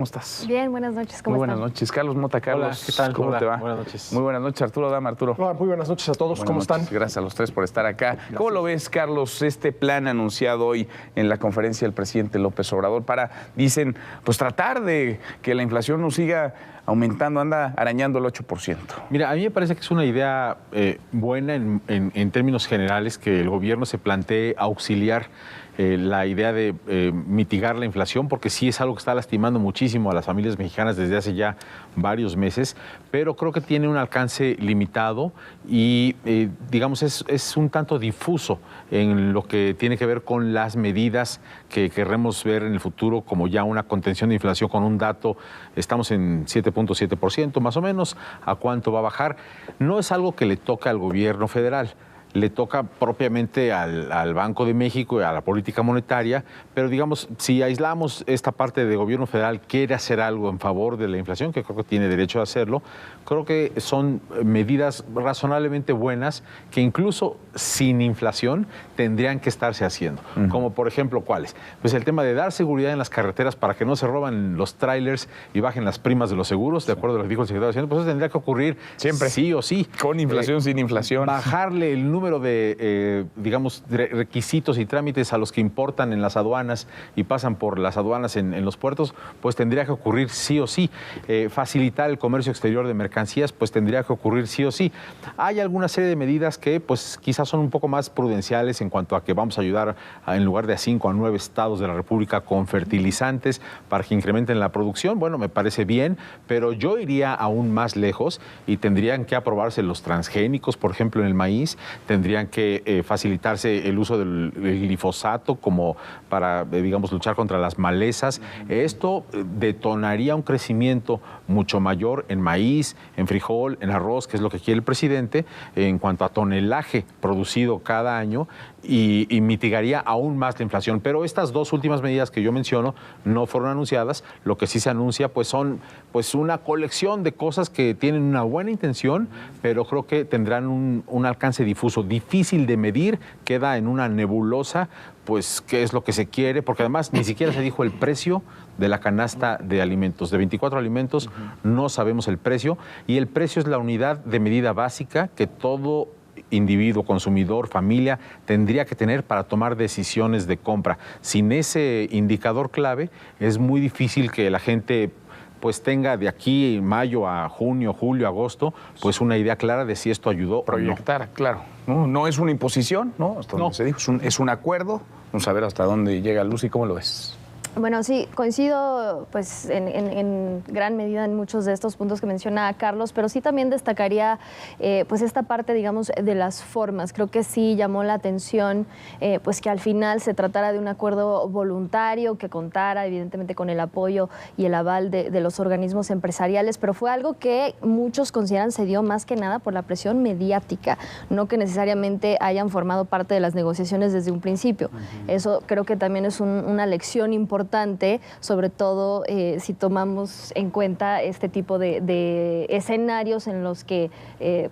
¿Cómo estás? Bien, buenas noches. ¿Cómo Muy están? buenas noches. Carlos Mota. Carlos, Hola, ¿qué tal? ¿Cómo Hola, te va? buenas noches. Muy buenas noches, Arturo Dama. Arturo. Hola, muy buenas noches a todos. Buenas ¿Cómo noches. están? Gracias a los tres por estar acá. ¿Cómo lo ves, Carlos, este plan anunciado hoy en la conferencia del presidente López Obrador para, dicen, pues tratar de que la inflación no siga aumentando, anda arañando el 8%? Mira, a mí me parece que es una idea buena en términos generales que el gobierno se plantee auxiliar la idea de mitigar la inflación, porque sí es algo que está lastimando muchísimo a las familias mexicanas desde hace ya varios meses, pero creo que tiene un alcance limitado y, digamos, es un tanto difuso en lo que tiene que ver con las medidas que querremos ver en el futuro como ya una contención de inflación con un dato, estamos en 7.7% más o menos, ¿a cuánto va a bajar? No es algo que le toca al gobierno federal. Le toca propiamente al Banco de México y a la política monetaria, pero digamos, si aislamos esta parte de gobierno federal, quiere hacer algo en favor de la inflación, que creo que tiene derecho a hacerlo, creo que son medidas razonablemente buenas que incluso sin inflación tendrían que estarse haciendo. Como por ejemplo, ¿cuáles? Pues el tema de dar seguridad en las carreteras para que no se roban los trailers y bajen las primas de los seguros, de acuerdo a lo que dijo el secretario de Hacienda, pues eso tendría que ocurrir siempre, sí o sí. Con inflación, sin inflación. Bajarle el número de, digamos, requisitos y trámites a los que importan en las aduanas y pasan por las aduanas en los puertos, pues tendría que ocurrir sí o sí. Facilitar el comercio exterior de mercancías, pues tendría que ocurrir sí o sí. Hay alguna serie de medidas que, pues, quizás son un poco más prudenciales en cuanto a que vamos a ayudar en lugar de a 5 a 9 estados de la República con fertilizantes para que incrementen la producción. Bueno, me parece bien, pero yo iría aún más lejos y tendrían que aprobarse los transgénicos, por ejemplo, en el maíz. Tendrían que facilitarse el uso del glifosato como para, digamos, luchar contra las malezas. Esto detonaría un crecimiento mucho mayor en maíz, en frijol, en arroz, que es lo que quiere el presidente, en cuanto a tonelaje producido cada año y mitigaría aún más la inflación. Pero estas dos últimas medidas que yo menciono no fueron anunciadas. Lo que sí se anuncia pues son pues una colección de cosas que tienen una buena intención, pero creo que tendrán un alcance difuso, difícil de medir, queda en una nebulosa, pues qué es lo que se quiere, porque además ni siquiera se dijo el precio de la canasta de alimentos. De 24 alimentos no sabemos el precio, y el precio es la unidad de medida básica que todo individuo, consumidor, familia tendría que tener para tomar decisiones de compra. Sin ese indicador clave es muy difícil que la gente pues tenga de aquí en mayo a junio, julio, agosto, pues una idea clara de si esto ayudó proyectar, o no. Claro. No es una imposición, ¿no? Hasta donde se dijo, es un acuerdo. Vamos a ver hasta dónde llega Lucy. ¿Cómo lo ves? Bueno, sí, coincido pues en gran medida en muchos de estos puntos que menciona Carlos, pero sí también destacaría pues esta parte, digamos, de las formas. Creo que sí llamó la atención pues que al final se tratara de un acuerdo voluntario que contara evidentemente con el apoyo y el aval de los organismos empresariales, pero fue algo que muchos consideran se dio más que nada por la presión mediática, no que necesariamente hayan formado parte de las negociaciones desde un principio. Eso creo que también es una lección importante, sobre todo si tomamos en cuenta este tipo de escenarios en los que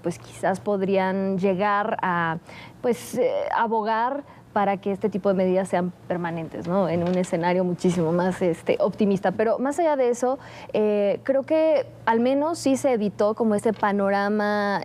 pues quizás podrían llegar a pues abogar para que este tipo de medidas sean permanentes, ¿no? En un escenario muchísimo más optimista. Pero más allá de eso, creo que al menos sí se evitó como ese panorama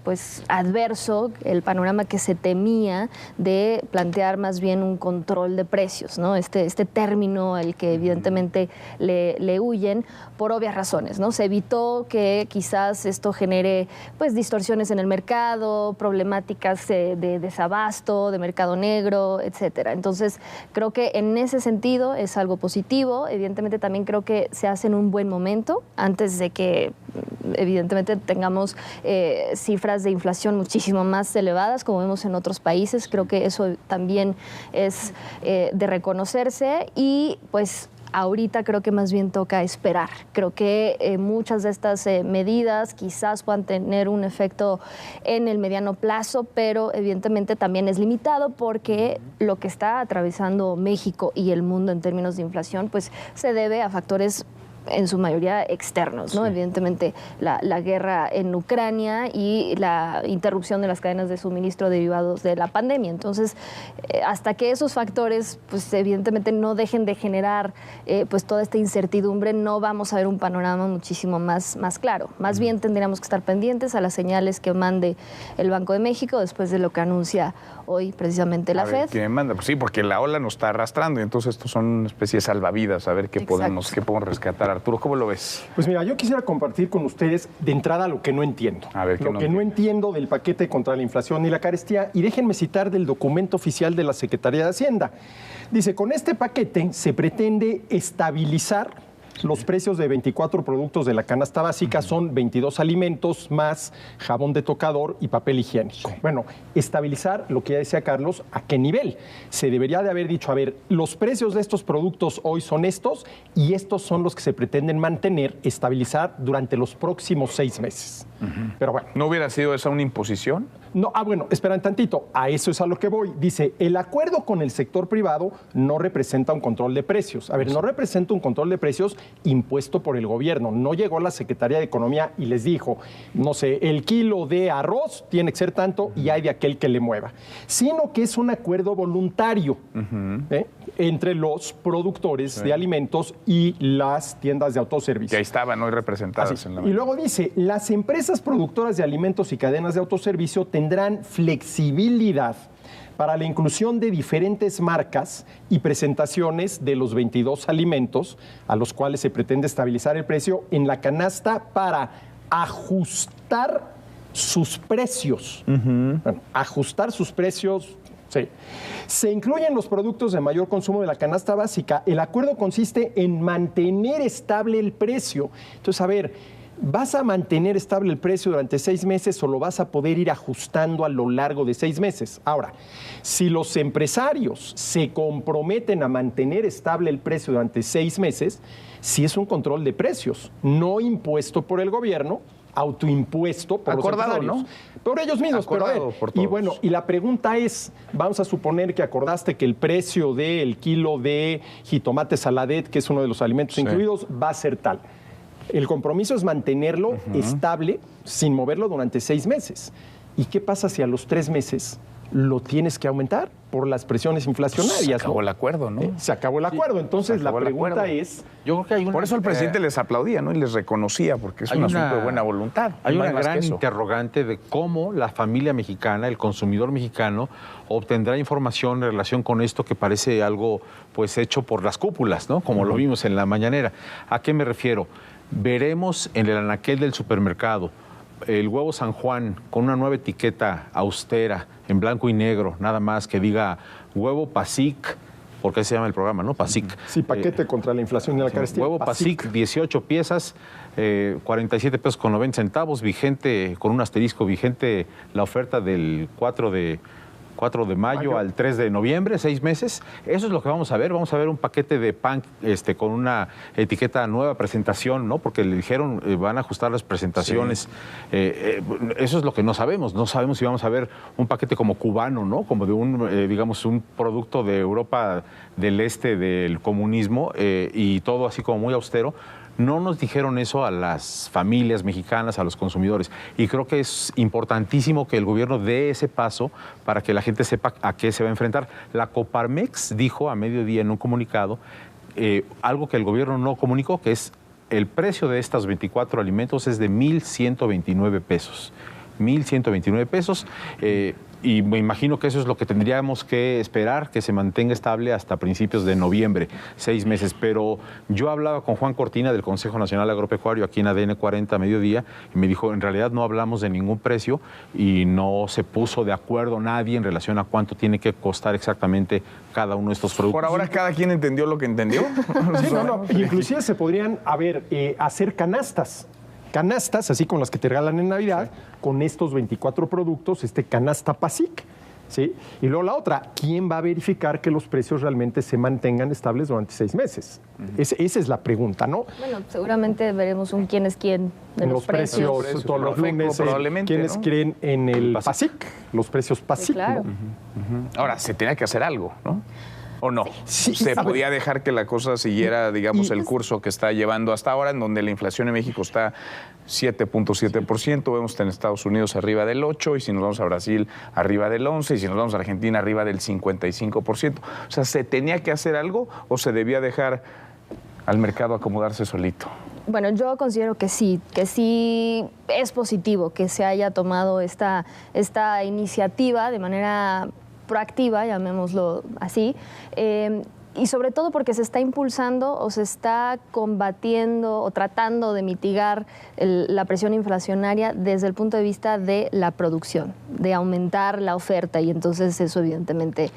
pues adverso, el panorama que se temía de plantear más bien un control de precios, ¿no? Este término al que evidentemente le huyen por obvias razones, ¿no? Se evitó que quizás esto genere pues distorsiones en el mercado, problemáticas de desabasto, de mercado negro, etcétera. Entonces, creo que en ese sentido es algo positivo. Evidentemente, también creo que se hace en un buen momento, antes de que, evidentemente, tengamos cifras de inflación muchísimo más elevadas, como vemos en otros países. Creo que eso también es de reconocerse y, pues, ahorita creo que más bien toca esperar. Creo que muchas de estas medidas quizás puedan tener un efecto en el mediano plazo, pero evidentemente también es limitado porque lo que está atravesando México y el mundo en términos de inflación pues se debe a factores en su mayoría externos, ¿no? Sí. Evidentemente la guerra en Ucrania y la interrupción de las cadenas de suministro derivados de la pandemia. Entonces, hasta que esos factores, pues evidentemente no dejen de generar pues toda esta incertidumbre, no vamos a ver un panorama muchísimo más claro. Más bien tendríamos que estar pendientes a las señales que mande el Banco de México después de lo que anuncia hoy precisamente la FED. ¿Qué manda? Pues sí, porque la ola nos está arrastrando y entonces estos son una especie de salvavidas, a ver qué podemos rescatar. Arturo, ¿cómo lo ves? Pues mira, yo quisiera compartir con ustedes de entrada lo que no entiendo. A ver, lo que no entiendo del paquete contra la inflación y la carestía, y déjenme citar del documento oficial de la Secretaría de Hacienda. Dice, con este paquete se pretende estabilizar los precios de 24 productos de la canasta básica, son 22 alimentos más jabón de tocador y papel higiénico. Bueno, estabilizar, lo que ya decía Carlos, ¿a qué nivel? Se debería de haber dicho, a ver, los precios de estos productos hoy son estos y estos son los que se pretenden mantener, estabilizar durante los próximos 6 meses. Pero bueno. ¿No hubiera sido esa una imposición? No, bueno, esperen tantito, a eso es a lo que voy. Dice, el acuerdo con el sector privado no representa un control de precios. A ver, no representa un control de precios impuesto por el gobierno. No llegó la Secretaría de Economía y les dijo, no sé, el kilo de arroz tiene que ser tanto y hay de aquel que le mueva. Sino que es un acuerdo voluntario entre los productores de alimentos y las tiendas de autoservicio. Que ahí estaban hoy representadas en la Y luego dice, las empresas productoras de alimentos y cadenas de autoservicio tendrán flexibilidad para la inclusión de diferentes marcas y presentaciones de los 22 alimentos a los cuales se pretende estabilizar el precio en la canasta para ajustar sus precios. Bueno, ajustar sus precios. Sí. Se incluyen los productos de mayor consumo de la canasta básica. El acuerdo consiste en mantener estable el precio. Entonces, a ver, ¿vas a mantener estable el precio durante 6 meses o lo vas a poder ir ajustando a lo largo de 6 meses? Ahora, si los empresarios se comprometen a mantener estable el precio durante 6 meses, sí es un control de precios, no impuesto por el gobierno, autoimpuesto por acordado, los empresarios. ¿no? Por ellos mismos, acordado, pero a ver, por todos. Y bueno, y la pregunta es, vamos a suponer que acordaste que el precio del kilo de jitomate saladet, que es uno de los alimentos incluidos, va a ser tal. El compromiso es mantenerlo estable sin moverlo durante 6 meses. ¿Y qué pasa si a los 3 meses lo tienes que aumentar por las presiones inflacionarias? Se acabó el acuerdo, ¿no? Se acabó el acuerdo. Entonces la pregunta es... Yo creo que hay una, por eso el presidente les aplaudía, ¿no? Y les reconocía, porque es un asunto de buena voluntad. Hay una gran interrogante de cómo la familia mexicana, el consumidor mexicano, obtendrá información en relación con esto que parece algo pues hecho por las cúpulas, ¿no? Como lo vimos en la mañanera. ¿A qué me refiero? Veremos en el anaquel del supermercado el huevo San Juan con una nueva etiqueta austera en blanco y negro, nada más que diga huevo PASIC, porque así se llama el programa, ¿no? PASIC. Sí, paquete contra la inflación y la carestía. Huevo PASIC, 18 piezas, 47 pesos con 90 centavos, vigente, con un asterisco, vigente la oferta del 4 de mayo al 3 de noviembre, 6 meses. Eso es lo que vamos a ver. Vamos a ver un paquete de pan con una etiqueta nueva, presentación, ¿no? Porque le dijeron, van a ajustar las presentaciones. Sí. Eso es lo que no sabemos. No sabemos si vamos a ver un paquete como cubano, ¿no? Como de un, digamos, un producto de Europa del Este, del comunismo, y todo así como muy austero. No nos dijeron eso a las familias mexicanas, a los consumidores. Y creo que es importantísimo que el gobierno dé ese paso para que la gente sepa a qué se va a enfrentar. La Coparmex dijo a mediodía en un comunicado algo que el gobierno no comunicó, que es el precio de estos 24 alimentos es de 1,129 pesos. 1,129 pesos. Y me imagino que eso es lo que tendríamos que esperar, que se mantenga estable hasta principios de noviembre, 6 meses. Pero yo hablaba con Juan Cortina del Consejo Nacional Agropecuario aquí en ADN 40 a mediodía y me dijo, en realidad no hablamos de ningún precio y no se puso de acuerdo nadie en relación a cuánto tiene que costar exactamente cada uno de estos productos. Por ahora cada quien entendió lo que entendió. Sí, no. Inclusive se podrían, hacer canastas, así con las que te regalan en Navidad, con estos 24 productos, canasta PASIC, ¿sí? Y luego la otra, ¿quién va a verificar que los precios realmente se mantengan estables durante 6 meses? Esa es la pregunta, ¿no? Bueno, seguramente veremos un quién es quién de los precios. Todos los lunes, probablemente, ¿quiénes creen en el PASIC? Los precios PASIC. Sí, claro. ¿No? Ahora, se tiene que hacer algo, ¿no? ¿O no? Sí, Se a ver. podía dejar que la cosa siguiera, digamos, el curso que está llevando hasta ahora, en donde la inflación en México está 7.7%, vemos en Estados Unidos arriba del 8%, y si nos vamos a Brasil arriba del 11%, y si nos vamos a Argentina arriba del 55%. O sea, ¿se tenía que hacer algo o se debía dejar al mercado acomodarse solito? Bueno, yo considero que sí es positivo que se haya tomado esta iniciativa de manera proactiva, llamémoslo así, y sobre todo porque se está impulsando o se está combatiendo o tratando de mitigar la presión inflacionaria desde el punto de vista de la producción, de aumentar la oferta, y entonces eso evidentemente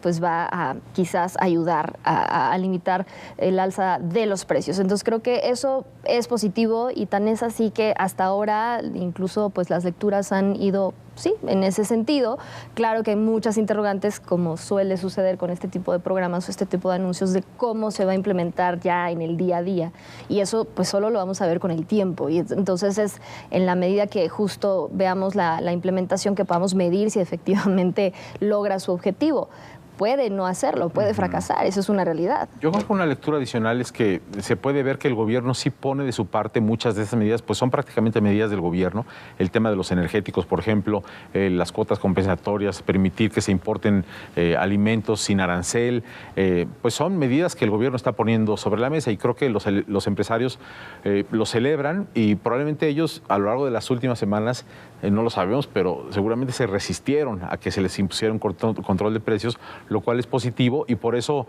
pues va a quizás ayudar a limitar el alza de los precios. Entonces creo que eso es positivo, y tan es así que hasta ahora incluso pues las lecturas han ido sí, en ese sentido. Claro que hay muchas interrogantes, como suele suceder con este tipo de programas o este tipo de anuncios, de cómo se va a implementar ya en el día a día. Y eso pues solo lo vamos a ver con el tiempo. Y entonces es en la medida que justo veamos la implementación que podamos medir si efectivamente logra su objetivo. Puede no hacerlo, puede fracasar, eso es una realidad. Yo creo que una lectura adicional es que se puede ver que el gobierno sí pone de su parte muchas de esas medidas, pues son prácticamente medidas del gobierno. El tema de los energéticos, por ejemplo, las cuotas compensatorias, permitir que se importen alimentos sin arancel, pues son medidas que el gobierno está poniendo sobre la mesa, y creo que los empresarios lo celebran, y probablemente ellos a lo largo de las últimas semanas, no lo sabemos, pero seguramente se resistieron a que se les impusiera un control de precios, lo cual es positivo, y por eso,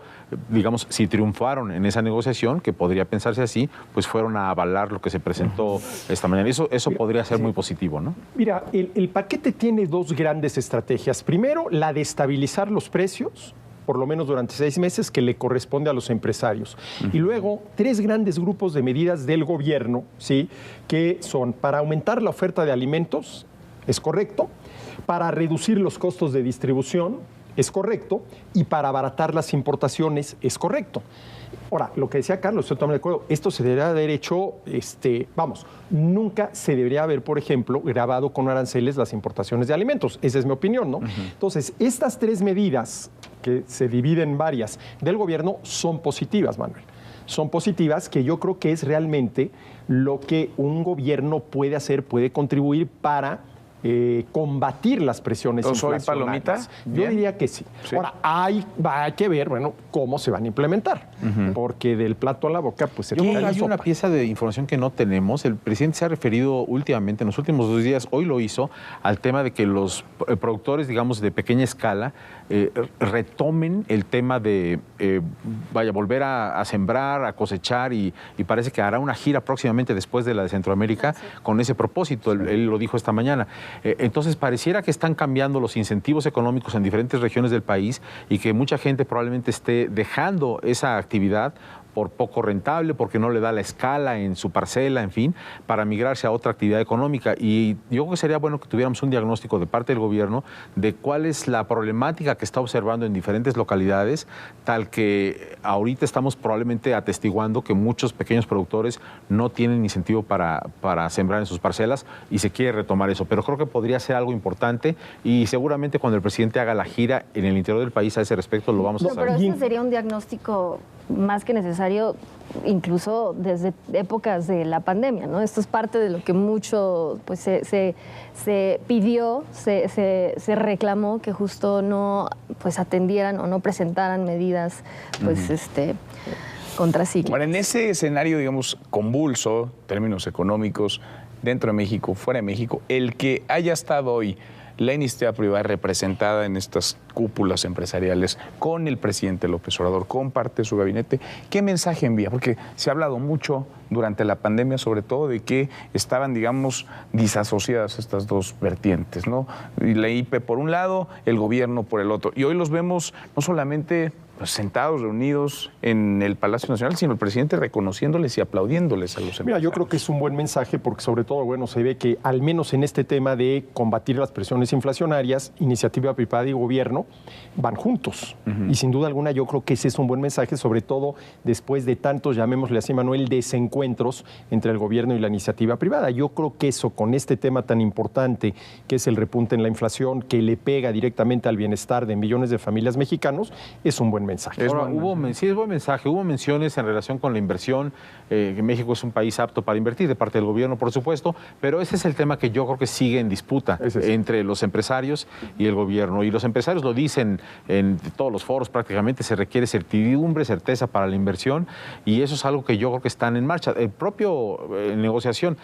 digamos, si triunfaron en esa negociación, que podría pensarse así, pues fueron a avalar lo que se presentó esta mañana. Eso podría ser muy positivo, ¿no? Mira, el paquete tiene dos grandes estrategias. Primero, la de estabilizar los precios, por lo menos durante 6 meses, que le corresponde a los empresarios. Y luego, 3 grandes grupos de medidas del gobierno, ¿sí?, que son para aumentar la oferta de alimentos, es correcto, para reducir los costos de distribución, es correcto, y para abaratar las importaciones, es correcto. Ahora, lo que decía Carlos, estoy totalmente de acuerdo, esto se debería haber hecho, nunca se debería haber, por ejemplo, grabado con aranceles las importaciones de alimentos. Esa es mi opinión, ¿no? Entonces, estas 3 medidas, que se dividen en varias, del gobierno, son positivas, Manuel. Son positivas, que yo creo que es realmente lo que un gobierno puede hacer, puede contribuir para combatir las presiones inflacionarias. ¿Soy palomita? Yo diría que sí. Ahora, hay que ver, cómo se van a implementar, porque del plato a la boca, pues se Yo creo queda que la hay sopa. una pieza de información que no tenemos. El presidente se ha referido últimamente, en los últimos 2 días, hoy lo hizo, al tema de que los productores, digamos, de pequeña escala, retomen el tema de, volver a sembrar, a cosechar, y parece que hará una gira próximamente después de la de Centroamérica con ese propósito. Él lo dijo esta mañana. Entonces, pareciera que están cambiando los incentivos económicos en diferentes regiones del país, y que mucha gente probablemente esté dejando esa actividad por poco rentable, porque no le da la escala en su parcela, en fin, para migrarse a otra actividad económica. Y yo creo que sería bueno que tuviéramos un diagnóstico de parte del gobierno de cuál es la problemática que está observando en diferentes localidades, tal que ahorita estamos probablemente atestiguando que muchos pequeños productores no tienen incentivo para sembrar en sus parcelas, y se quiere retomar eso. Pero creo que podría ser algo importante, y seguramente cuando el presidente haga la gira en el interior del país a ese respecto lo vamos a saber. Pero este sería un diagnóstico más que necesario, incluso desde épocas de la pandemia, ¿no? Esto es parte de lo que mucho pues, se pidió, se reclamó, que justo no pues, atendieran o no presentaran medidas pues, contracíclicas. Bueno, en ese escenario, digamos, convulso, términos económicos, dentro de México, fuera de México, el que haya estado hoy la iniciativa privada representada en estas cúpulas empresariales con el presidente López Obrador, con parte de su gabinete, ¿qué mensaje envía? Porque se ha hablado mucho durante la pandemia, sobre todo, de que estaban, digamos, disasociadas estas dos vertientes, ¿no? Y la IP por un lado, el gobierno por el otro. Y hoy los vemos no solamente pues, sentados, reunidos en el Palacio Nacional, sino el presidente reconociéndoles y aplaudiéndoles a los empresarios. Mira, yo creo que es un buen mensaje, porque sobre todo, se ve que al menos en este tema de combatir las presiones inflacionarias, iniciativa privada y gobierno van juntos. Y sin duda alguna yo creo que ese es un buen mensaje, sobre todo después de tantos, llamémosle así, Manuel, desencuentros entre el gobierno y la iniciativa privada. Yo creo que eso, con este tema tan importante que es el repunte en la inflación, que le pega directamente al bienestar de millones de familias mexicanos, es un buen buen mensaje. Ahora, sí, es buen mensaje. Hubo menciones en relación con la inversión, que México es un país apto para invertir, de parte del gobierno, por supuesto, pero ese es el tema que yo creo que sigue en disputa entre los empresarios y el gobierno. Y los empresarios lo dicen en todos los foros prácticamente, se requiere certidumbre, certeza para la inversión, y eso es algo que yo creo que están en marcha. El propio negociación,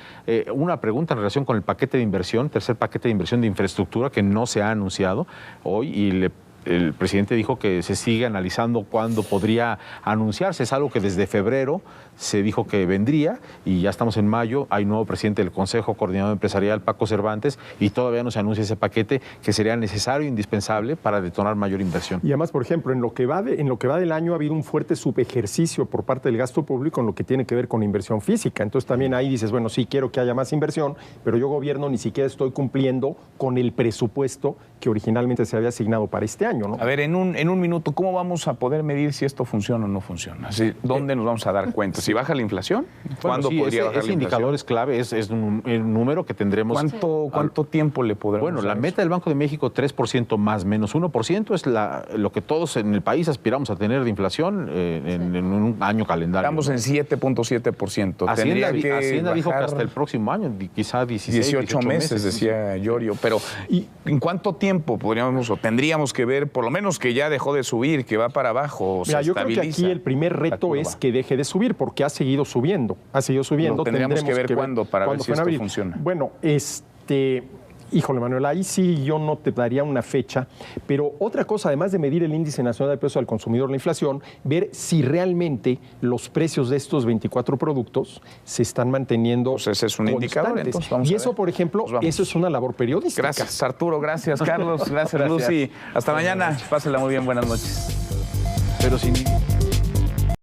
una pregunta en relación con el paquete de inversión, tercer paquete de inversión de infraestructura que no se ha anunciado hoy, y el presidente dijo que se sigue analizando cuándo podría anunciarse. Es algo que desde febrero se dijo que vendría y ya estamos en mayo. Hay nuevo presidente del Consejo Coordinador Empresarial, Paco Cervantes, y todavía no se anuncia ese paquete que sería necesario e indispensable para detonar mayor inversión. Y además, por ejemplo, en lo que va del año ha habido un fuerte subejercicio por parte del gasto público en lo que tiene que ver con inversión física. Entonces también ahí dices, bueno, sí quiero que haya más inversión, pero yo gobierno ni siquiera estoy cumpliendo con el presupuesto que originalmente se había asignado para este año, ¿no? A ver, en un minuto, ¿cómo vamos a poder medir si esto funciona o no funciona? ¿Dónde nos vamos a dar cuenta? ¿Si baja la inflación? ¿Cuándo podría bajar la inflación? Ese indicador es clave, es un número que tendremos. ¿Cuánto tiempo le podremos Bueno, la meta del Banco de México, 3% más menos 1%, es lo que todos en el país aspiramos a tener de inflación en un año calendario. Estamos en 7.7%. Hacienda dijo que hasta el próximo año, quizá 18 meses, decía Llorio. Pero ¿en cuánto tiempo podríamos o tendríamos que ver, por lo menos que ya dejó de subir, que va para abajo? Mira, yo creo que aquí el primer reto es que deje de subir, porque ha seguido subiendo. Tendríamos que ver cuándo para ver si esto funciona. Bueno, híjole, Manuel, ahí sí yo no te daría una fecha, pero otra cosa, además de medir el índice nacional de precios al consumidor, la inflación, ver si realmente los precios de estos 24 productos se están manteniendo pues ese es un indicador, entonces vamos y a eso, ver. por ejemplo, eso es una labor periodística. Gracias, Arturo, gracias, Carlos, gracias, Lucy. Hasta mañana, pásenla muy bien, buenas noches. Pero sin